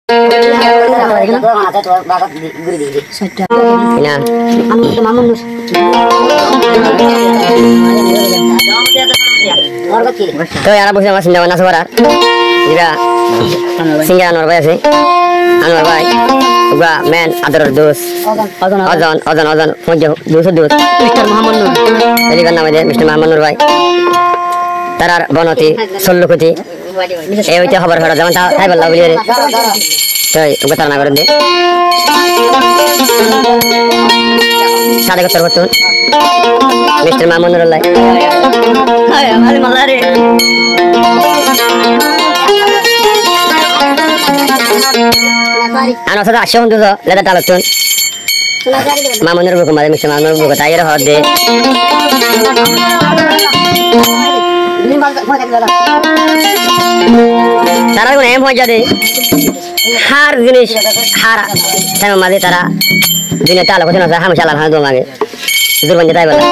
তো यार বসে আমার চিন্তা ভাবনা আছে করার যেটা সিঙ্গা আনোয়ার ভাই আছে আনোয়ার ভাই ওগা মেন আদরের দোষ অজন অজন অজন অজন দুশো দোষ মিস্টার মোহাম্মদ নূর এলিগার নামে যে মিস্টার মোহাম্মদ নূর ভাই তার বনতি 16 কোটি এই হইতে খবর ফেরা যেমন তাই বললা বলি রে তাই ওগা তার না করে দে সাদা কত করতে মিস্টার মোহাম্মদ নূর লাই হায় আমার মালারে ano sada action tu leda talotun mamunur buku mari mesti mamunur buku tayar hode tara ko em ho jade har jinis hara sama mari tara dunia talo ko na ham shala han do mage dur banje tai bala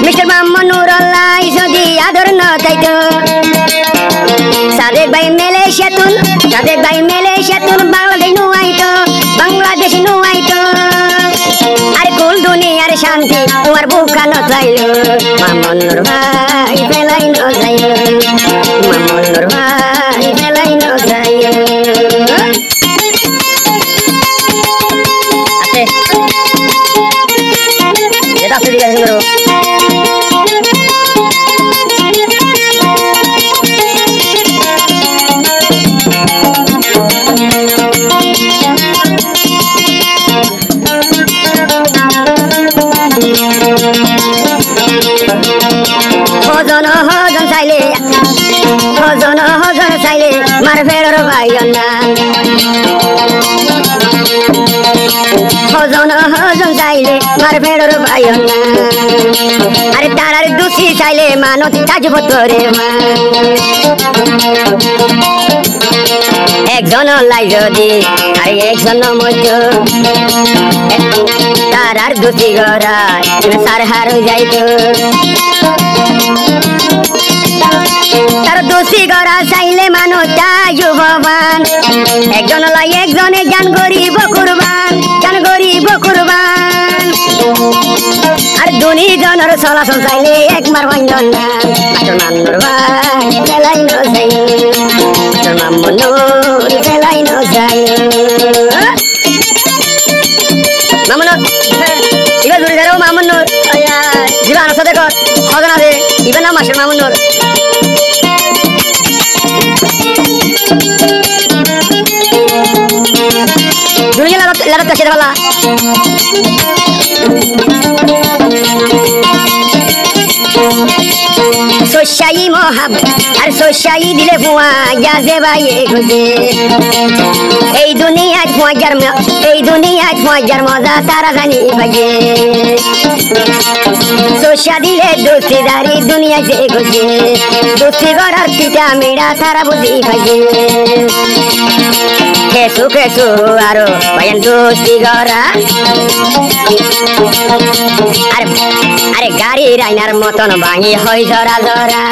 Mr. Mohammad Nurullah isodi ador no taito Sadek bai Malaysia tun Bangladesh nu aito Are kul duniyar shanti umar bukan no tailo Mohammad Nurullah felai no tailo Mohammad Nurullah felai no tailo Ate Eta se diga singro Hojon saile mar feror bayonna Hojon saile mar feror bayonna Are tarar dusi saile manot tajbotore ma একজন লাই যদি আর একজন মজো তারার দুটি গড়া সার হার যাইতো তার দোষী গড়া চাইলে মানুষ তাই ভগবান একজন লাই একজনে জ্ঞান গরিব কুরবান আর দুনি জনের চলাচল চাইলে একবার বন্ধন না মান্নুর ভাই ফেলাই ন যাই মামুনুর ফেলাই ন যাই মামুনুর ইবা জুড়ি ধরো মামুনুর জীবা আনসা দেখো খজনা দে ইবা নাম আসে মামুনুর জুড়ি লাগাত কাছে দেওয়ালা Sosyai mohab, har sosyai dile fuwa jaze baye goje. Ei dunia fuajar moza tara zani baje. Sosya dile dosti dari dunia se goje. Dosti gorar pita mera tara budi baje. Kesu aro bayan dosti gora. Are gari rainar moton bangi hoi zora zora.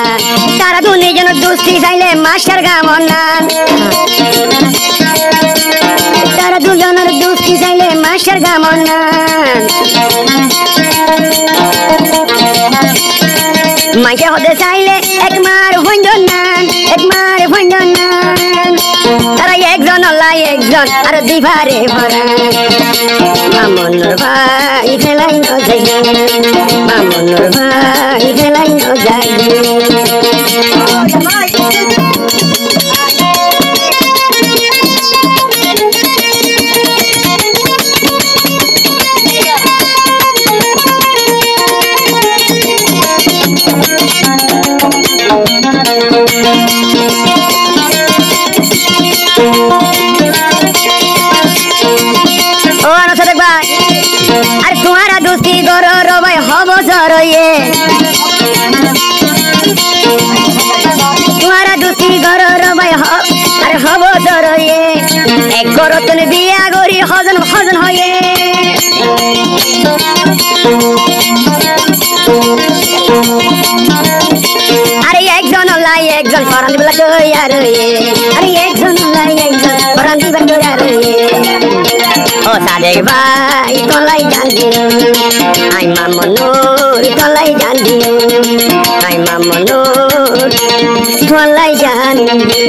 Tara duni jono dosti saile master gamonan. Tara du jono dosti saile master gamonan. Manke hode saile ekmar hondonan. Tara ekjon ola ekjon ar divare bora. Mamunur bhai felai no jai. Mamunur bhai felai no jai. তোমারা দুস্তি করো রবাই হব জরয়ে তোমারা দুস্তি করো রবাই আরে হব জরয়ে এক করো তুমি বিয়া করি হজন হজন হয়ে আরে একজন লাই একজন ফরান দিবলা কইয়া রয়ে আরে একজন লাই একজন ফরান দিবা কইয়া রয়ে ও সাদেক ভাই তোলাই জানবি আই মামনুর তোলাই জানবি আই মামনুর তোলাই জানবি